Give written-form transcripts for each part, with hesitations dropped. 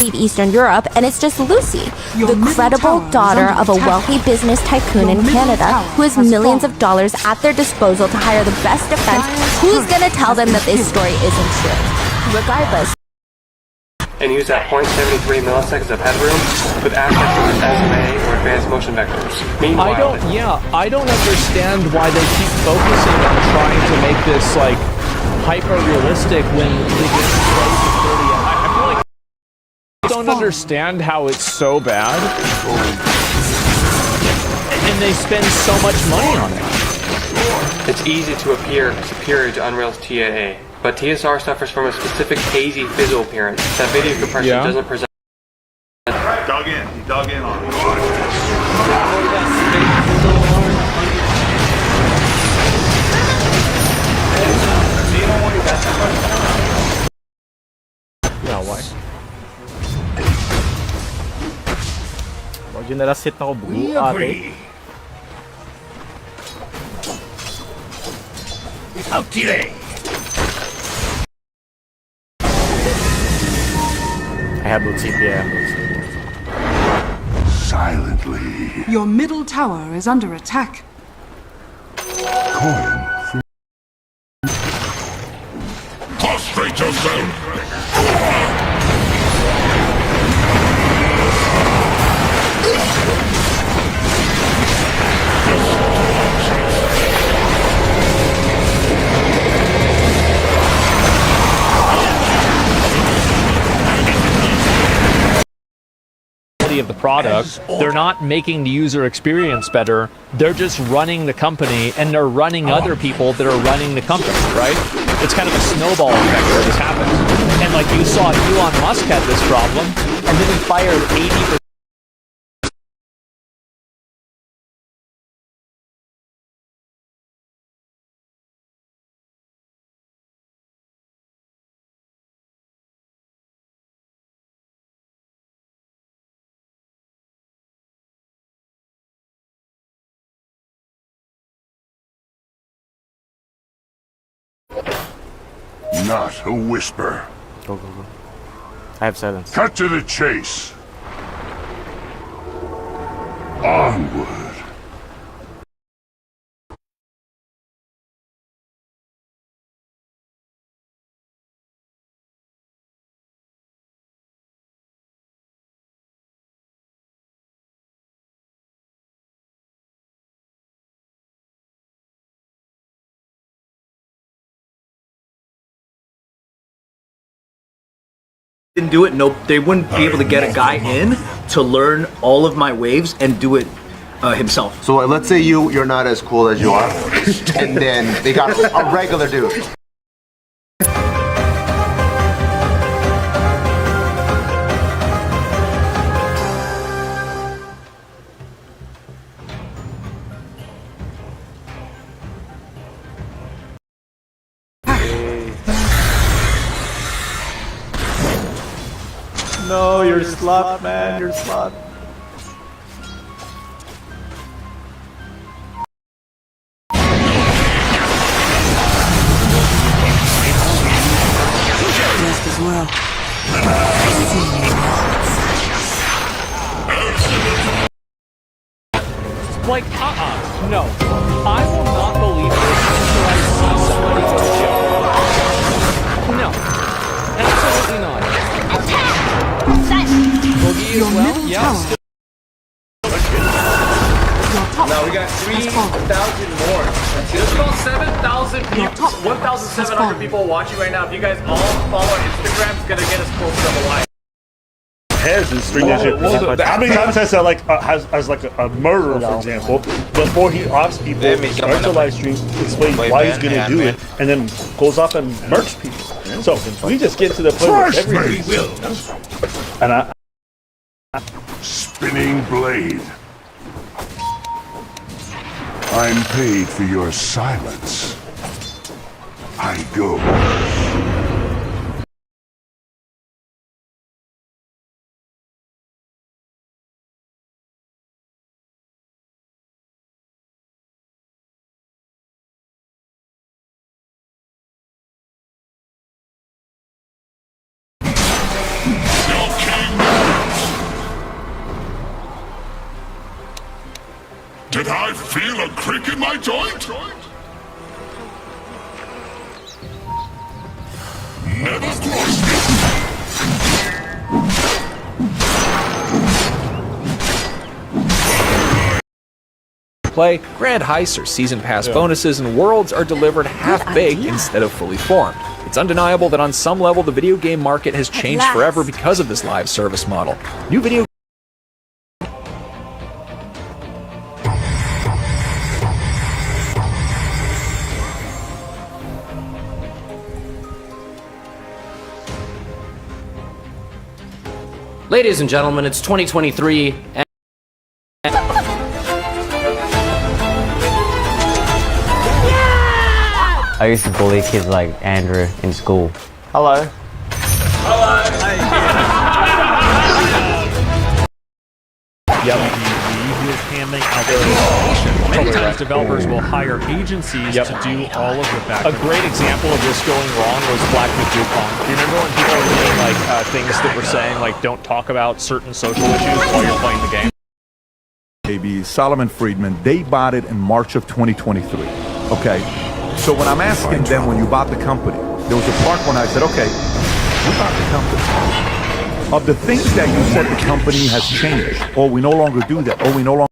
leave Eastern Europe, and it's just Lucy, the credible daughter of a wealthy business tycoon in Canada who has millions of dollars at their disposal to hire the best defense. Who's gonna tell them that this story isn't true? Regardless. And use that 0.73 milliseconds of headroom with aspect to SMA or advanced motion vectors. Meanwhile, I don't understand why they keep focusing on trying to make this like hyper realistic when they just play for 30. I feel like I don't understand how it's so bad, and they spend so much money on it. it's easy to appear superior to Unreal's TAA. But TSR suffers from a specific hazy visual appearance that video compression doesn't present. Dug in. He dug in on it. Yeah, why? Wag yun nila sit na ko buo ate. Out today. I have boot CP, I have boot CP. Silently. Your middle tower is under attack. Coin. Prostrate yourself. Of the product, they're not making the user experience better, they're just running the company, and they're running other people that are running the company, right? It's kind of a snowball effect where this happens. And like you saw, Elon Musk had this problem, and then he fired 80%. Not a whisper. Go, go, go. I have silence. Cut to the chase. Onward. Didn't do it, nope. They wouldn't be able to get a guy in to learn all of my waves and do it himself. So let's say you're not as cool as you are, and then they got a regular dude. No, you're slut, man, you're slut. Just as well. Like, no. I will not believe this until I see somebody go to jail. No. Absolutely not. Boogie as well? Yeah. Now we got 3,000 more. There's about 7,000 people, 1,700 people watching right now. If you guys all follow our Instagram, it's gonna get us closer to Hawaii. Heads and string that shit. How many times has that has like a murderer, for example, before he offs people, starts a live stream, explains why he's gonna do it, and then goes off and murks people. So we just get to the point where everything. And spinning blade. I'm paid for your silence. I go. Your king I feel a crick in my joint? Never crossed me. Play, grand heists or season pass bonuses and worlds are delivered half-baked instead of fully formed. It's undeniable that on some level the video game market has changed forever because of this live service model. New video Ladies and gentlemen, it's 2023 and I used to bully kids like Andrew in school. Hello. Many times developers will hire agencies to do all of the back. A great example of this going wrong was Black Myth Wukong. Do you remember when people were doing like things that were saying like don't talk about certain social issues while you're playing the game? Maybe Solomon Friedman, they bought it in March of 2023. Okay, so when I'm asking them when you bought the company, there was a part when I said, okay, you bought the company. Of the things that you said the company has changed, or we no longer do that, or we no longer.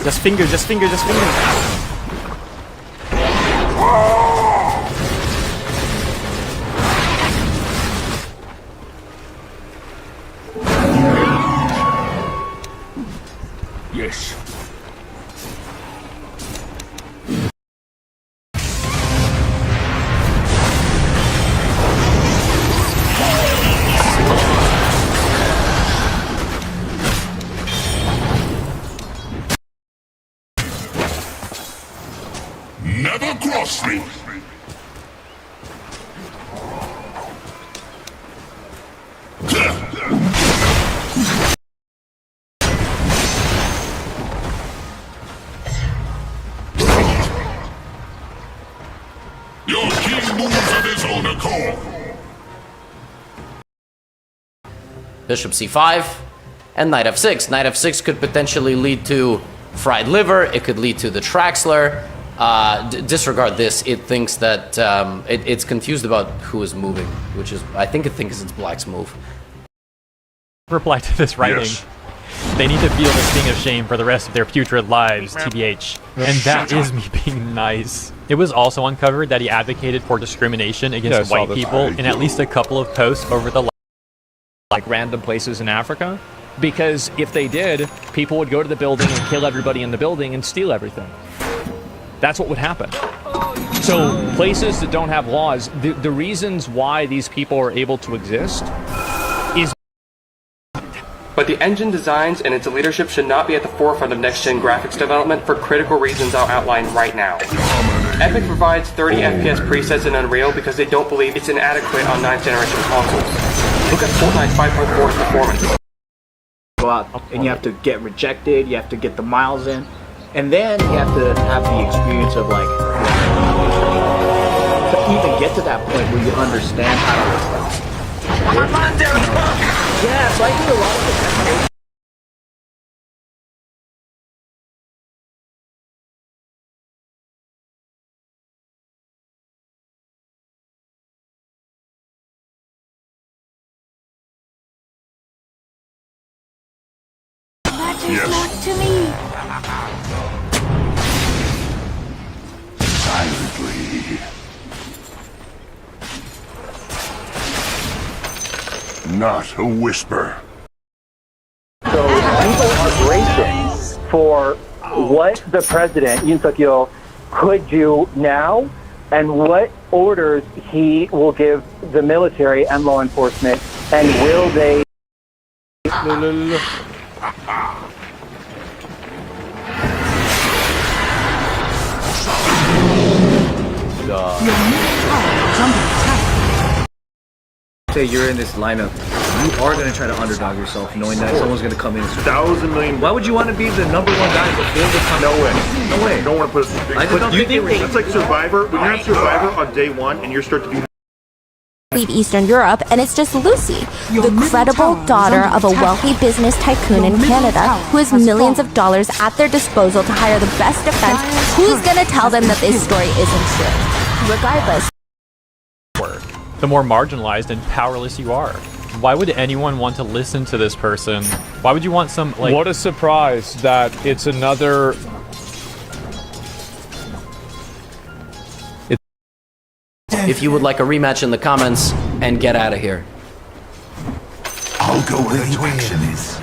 Just finger, just finger, just finger. Yes. Never cross me. Your king moves of his own accord. Bishop c5 and knight f6. Knight f6 could potentially lead to fried liver. It could lead to the Traxler. Disregard this. It thinks that it's confused about who is moving, which is I think it thinks it's Black's move. Reply to this writing. Yes. They need to feel the sting of shame for the rest of their putrid lives, TBH. And that is me being nice. It was also uncovered that he advocated for discrimination against white people in at least a couple of posts over the like random places in Africa. Because if they did, people would go to the building and kill everybody in the building and steal everything. That's what would happen. So places that don't have laws, the reasons why these people are able to exist is... But the engine designs and its leadership should not be at the forefront of next-gen graphics development for critical reasons I'll outline right now. Epic provides 30 FPS presets in Unreal because they don't believe it's inadequate on 9th generation consoles. Look at Fortnite 5.4's performance. Go out and you have to get rejected, you have to get the miles in, and then you have to have the experience of like to even get to that point where you understand how to yeah, so I do a lot of it. Yes. To me. Silently. Not a whisper. So people are bracing for what the president, Yoon Suk-yeol, could do now and what orders he will give the military and law enforcement, and will they... Say you're in this lineup, you are going to try to underdog yourself knowing that someone's going to come in and 1,000 million. Why would you want to be the number one guy before the time? No way. No way. You don't want to put I just don't think it's like Survivor. When you have Survivor on day one and you start to do leave Eastern Europe, and it's just Lucy, Your the middle credible tower is daughter under of a attack. wealthy business tycoon Your in middle Canada tower who has has millions fallen. of dollars at their disposal to hire the best defense. Who's gonna tell them that this story isn't true? Regardless. The more marginalized and powerless you are. Why would anyone want to listen to this person? Why would you want some, like... What a surprise that it's another... If you would like a rematch in the comments, and get out of here. I'll go where the action is.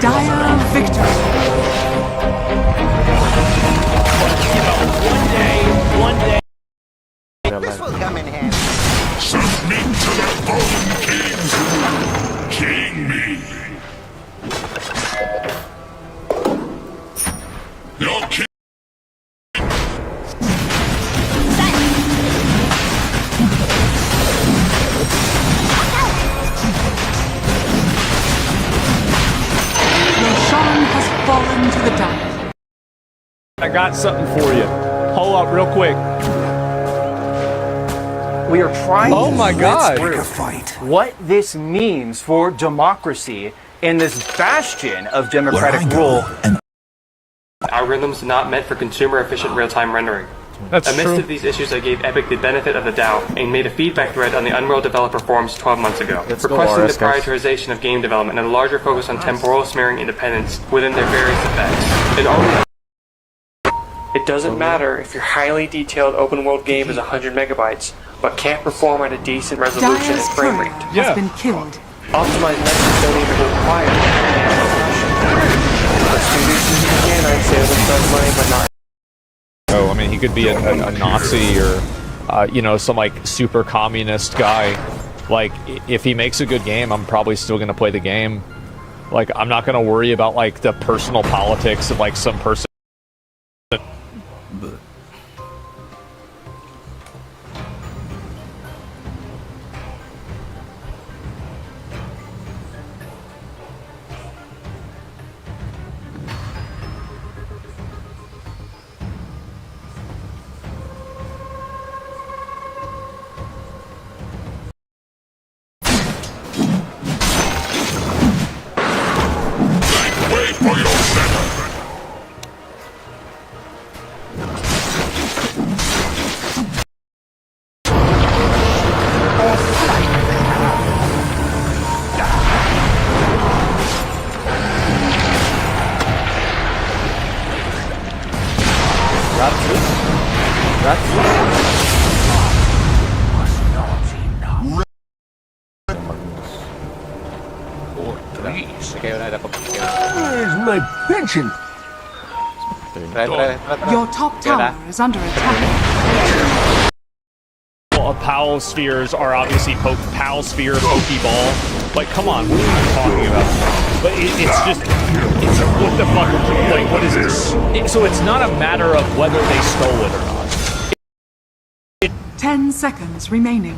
Dire victory. One day. This will come in handy. Submit to the Bone King. King me. Your king. Roshan has fallen to the dire. I got something for you. Hold up real quick. We are trying Oh to my God. through what this means for democracy in this bastion of democratic rule. Algorithms not meant for consumer-efficient real-time rendering. That's Amidst true. of these issues, I gave Epic the benefit of the doubt and made a feedback thread on the Unreal Developer Forums 12 months ago, Let's go, requesting the RS guys. prioritization of game development and a larger focus on temporal smearing independence within their various effects. And only it doesn't matter if your highly detailed open-world game is 100 megabytes, but can't perform at a decent resolution Dire's and frame courier rate. has been killed. Optimized methods don't even require for students again, I'd say with some money, but not. Oh, I mean, he could be a Nazi or, you know, some like super communist guy. Like, if he makes a good game, I'm probably still gonna play the game. Like, I'm not gonna worry about like the personal politics of like some person. Wait for your setup. Where's my pension? Your top tower is under attack. Well, Powell spheres are obviously Powell sphere, Pokeball. Like, come on, what are you talking about? But it's just, it's what the fuck? Like, what is this? So it's not a matter of whether they stole it or not. 10 seconds remaining.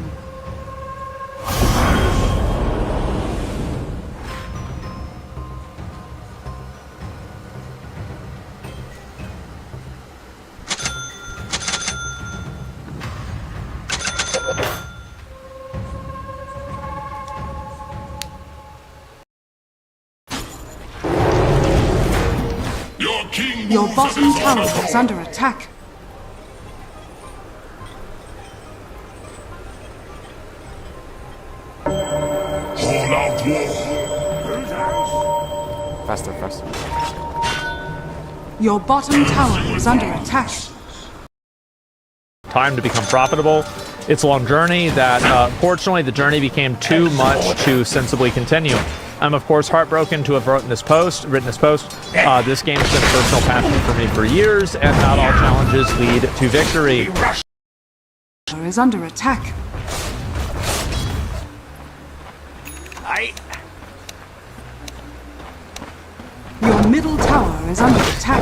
Your bottom tower is under attack. All out war. Faster, faster. Your bottom tower is under attack. time to become profitable. It's a long journey that, fortunately, the journey became too much to sensibly continue. I'm, of course, heartbroken to have written this post. This game has been a personal passion for me for years, and not all challenges lead to victory. Is under attack. Your middle tower is under attack.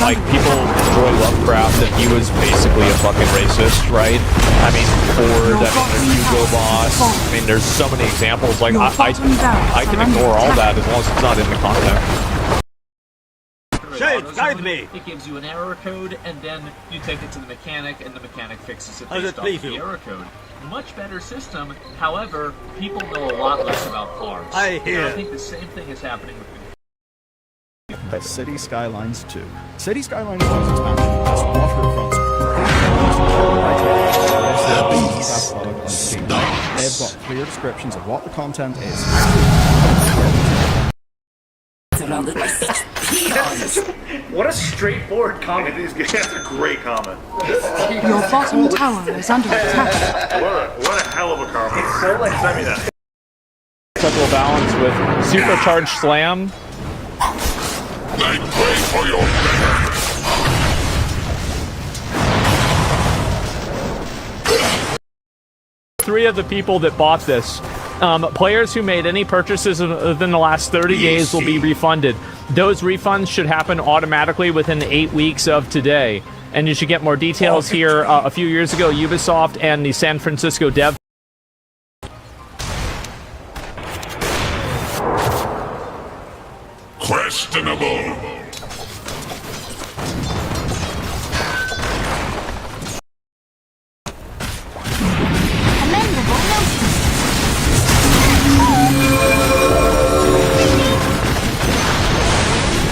Like, people enjoy Lovecraft, and he was basically a fucking racist, right? I mean, Ford, I mean, there's Hugo Boss, I mean, there's so many examples. Like, I can ignore all that as long as it's not in the content. Shade, guide me! It gives you an error code, and then you take it to the mechanic, and the mechanic fixes it based off the error code. Much better system, however, people know a lot less about cars. I think the same thing is happening with City Skylines 2. City Skylines 2's expansion has waterfronts. They've got clear descriptions of what the content is. What a straightforward comment. That's a great comment. Your bottom tower is under attack. What a hell of a comment. Send me that. Acceptable balance with supercharged slam. I pray for your Three of the people that bought this, players who made any purchases within the last 30 days will be refunded. Those refunds should happen automatically within 8 weeks of today. And you should get more details here. A few years ago, Ubisoft and the San Francisco dev questionable.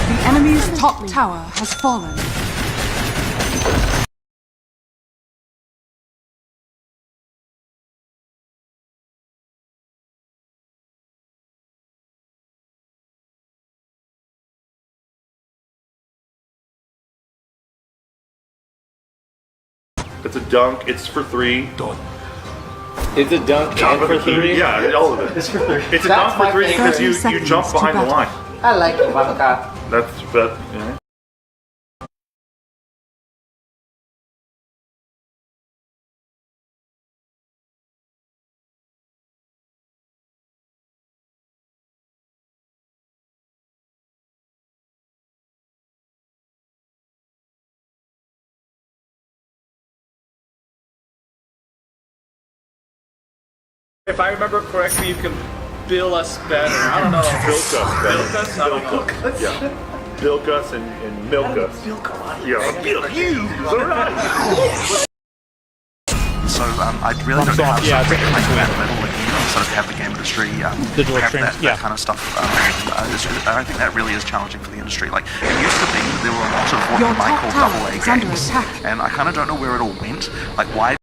The enemy's top tower has fallen. It's a dunk. It's for 3. It's a dunk and for 3? Yeah, all of it. It's for 3. It's a dunk for 3 because you jump behind the line. I like Ivanka. That's but yeah. If I remember correctly, you can bill us better. I don't know. Bilk us better. Bilk us? I don't know. Yeah. Bilk us and milk us. Yeah, bilk you. Alright. So I really don't have sort of that level that you sort of have the game industry digital have streams, that kind of stuff. I don't think that really is challenging for the industry. Like it used to be that there were a lot of what you might call AA games, and I kind of don't know where it all went. Like why.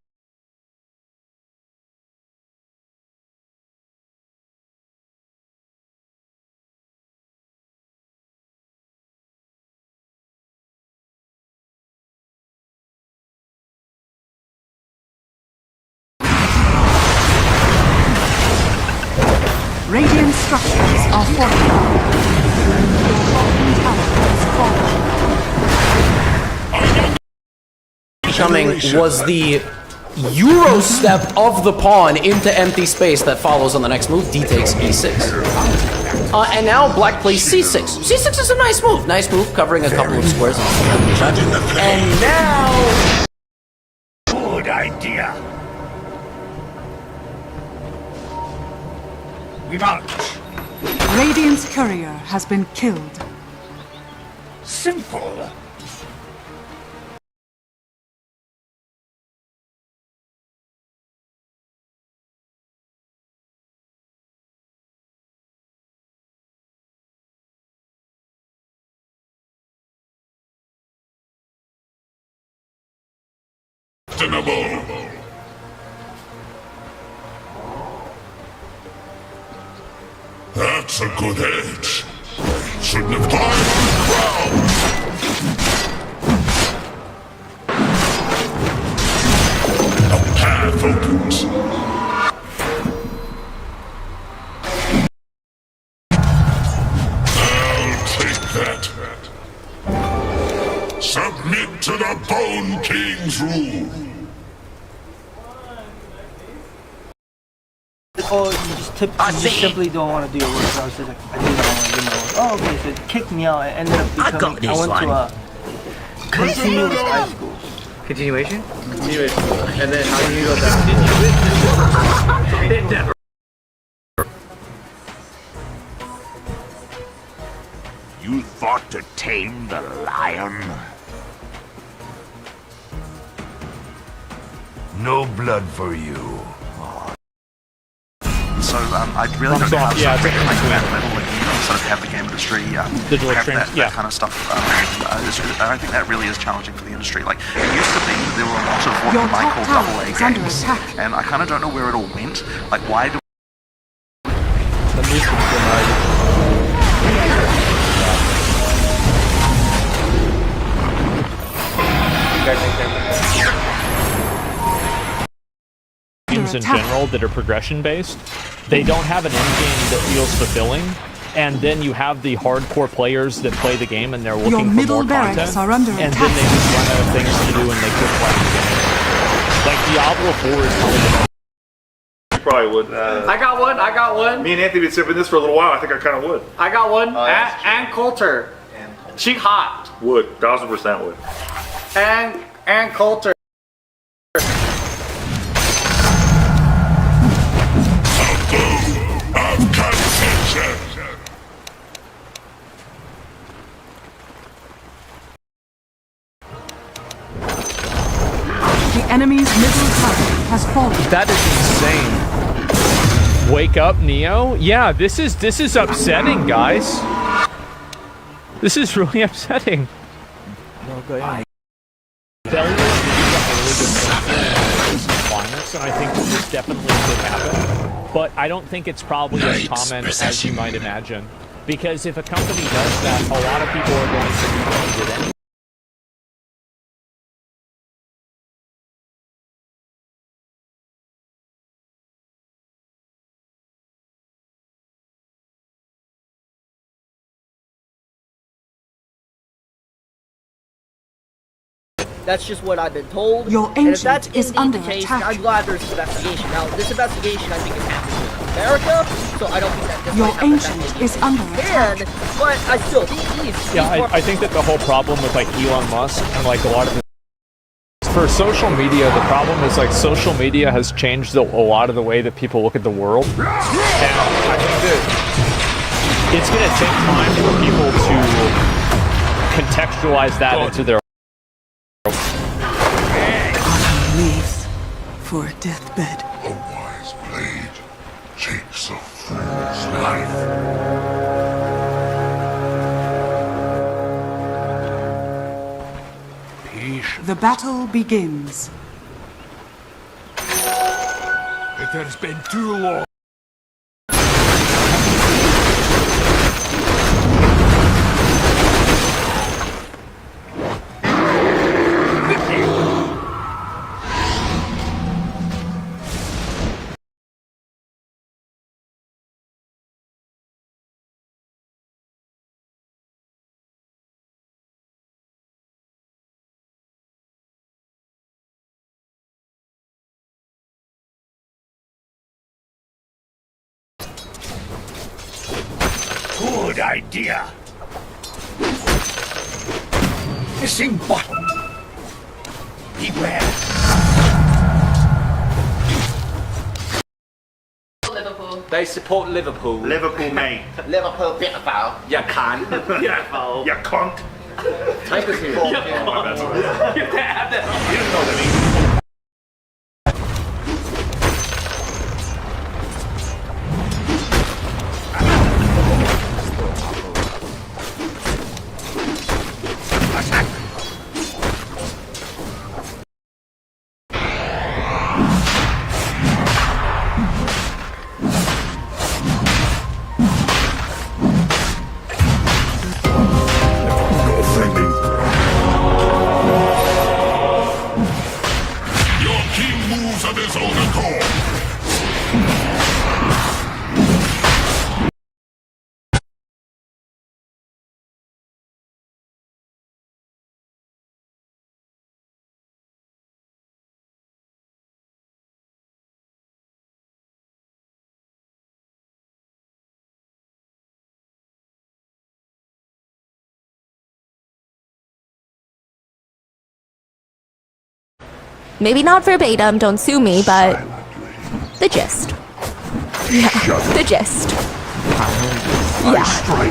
Radiant structures are fortified. Coming was the Euro step of the pawn into empty space that follows on the next move. D takes E6. And now Black plays C6. C6 is a nice move. Nice move, covering a couple of squares. And now... Good idea. We march. Radiant's courier has been killed. Simple. Questionable. That's a good edge. Shouldn't have gone to the ground. Path opens. I'll take that. Submit to the Bone King's rule. Oh, you just simply don't want to do your work. So I was just like, I didn't want to do my work. Oh, okay, so it kicked me out. I ended up becoming, I went to a continuous high school. Continuation? Continuation. And then how do you go down? You thought to tame the lion? No blood for you. So I really don't have yeah, something like that level of sort of have the game industry digital have trans, that kind of stuff. I don't think that really is challenging for the industry. Like it used to be, there were a lot of what you might call AA games, and I kind of don't know where it all went. Like why do games in general that are progression based, they don't have an end game that feels fulfilling, and then you have the hardcore players that play the game and they're looking for more content, and then they just run out of things to do and they quit playing the game. Like Diablo 4 is probably would. I got one. Me and Anthony been sipping this for a little while. I think I kind of would. I got one. Ann Coulter. She hot. Would. 1000% would. Ann Coulter. The enemy's middle tower has fallen. That is insane. Wake up, Neo. Yeah, this is upsetting, guys. This is really upsetting. Failure and I think this definitely could happen, but I don't think it's probably as common as you might imagine. Because if a company does that, a lot of people are going to be it anyway. That's just what I've been told. Your and if that's ancient is indeed under the case, attack. I'm glad there's an investigation. Now, this investigation I think is happening in America, so I don't think that this Your might happen ancient is under attack. But I still, Yeah, I think that the whole problem with like Elon Musk and like a lot of for social media, the problem is like social media has changed a lot of the way that people look at the world. And I think that it's going to take time for people to contextualize that into their Leaves for a deathbed. A wise blade takes a fool's life. The battle begins. It has been too long. Good idea. Missing button. Beware. Liverpool. They support Liverpool. Liverpool, mate. Liverpool, beautiful. You can't. Yeah. You cunt. Type is here. You didn't know what I mean. Maybe not verbatim, don't sue me, but the gist. Yeah, the gist. Yeah.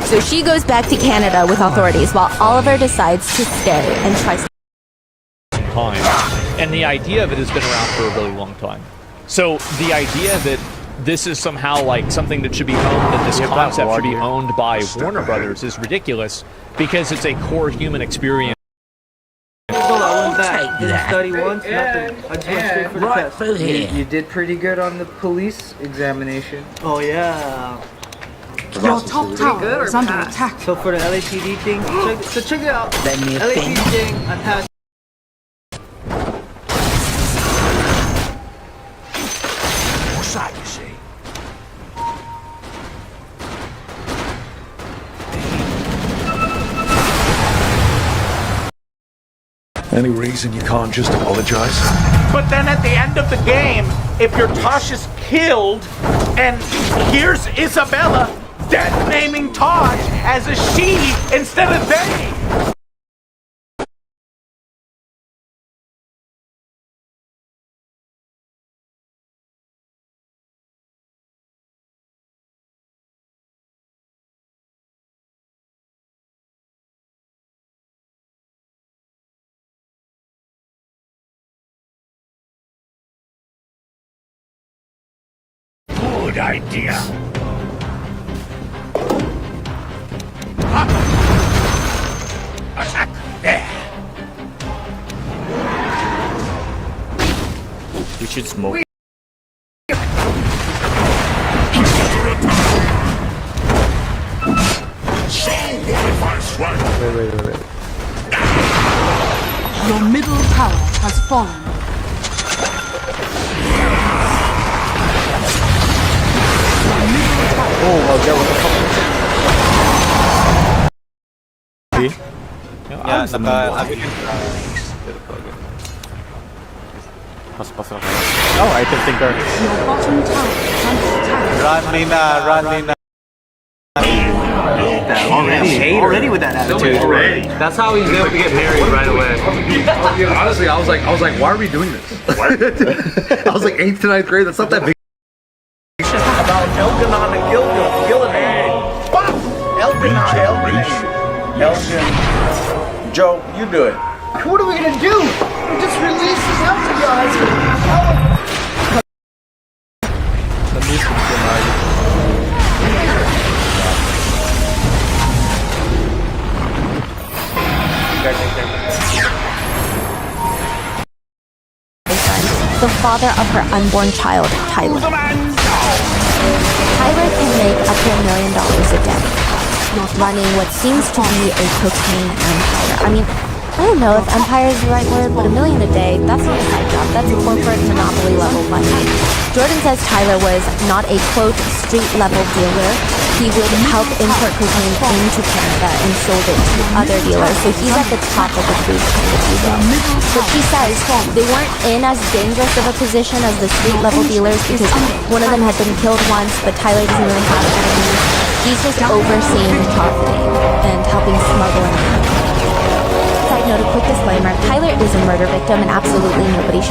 So she goes back to Canada with authorities while Oliver decides to stay and tries time. And the idea of it has been around for a really long time. So the idea that this is somehow like something that should be owned, that this concept should be owned by Warner Brothers is ridiculous because it's a core human experience. Didn't study once, nothing. I just went straight for the test. You did pretty good on the police examination. Oh yeah. Your top tower is under attack. So for the LAPD thing, check it out. LAPD thing, I passed. What side you see? Any reason you can't just apologize? But then at the end of the game, if your Tosh is killed, and here's Isabella dead naming Tosh as a she instead of they. Good idea. Attack there. We should smoke. So what if I swag? Wait. Your middle tower has fallen. Oh, I can think there. Your bottom tower is under attack. Run, Nina. Already with that attitude. That's how he's able to get married right away. Honestly, I was like, why are we doing this? I was like 8th to 9th grade. That's not that big. About Elganon and Gillinan. Elgin. Joe, you do it. What are we gonna do? We just released this out to guys. the father of her unborn child, Tyler. Tyler can make up to $1 million a day, running what seems to be a cocaine empire. I mean, I don't know if empire is the right word, but $1 million a day, that's not a side job. That's corporate monopoly level money. Jordan says Tyler was not a, quote, street level dealer. He would help import cocaine into Canada and sold it to other dealers. So he's at the top of the food chain, if you will. But she says they weren't in as dangerous of a position as the street level dealers because one of them had been killed once, but Tyler doesn't really have enemies. He's just overseeing profiting and helping smuggle in. Side note, a quick disclaimer, Tyler is a murder victim and absolutely nobody should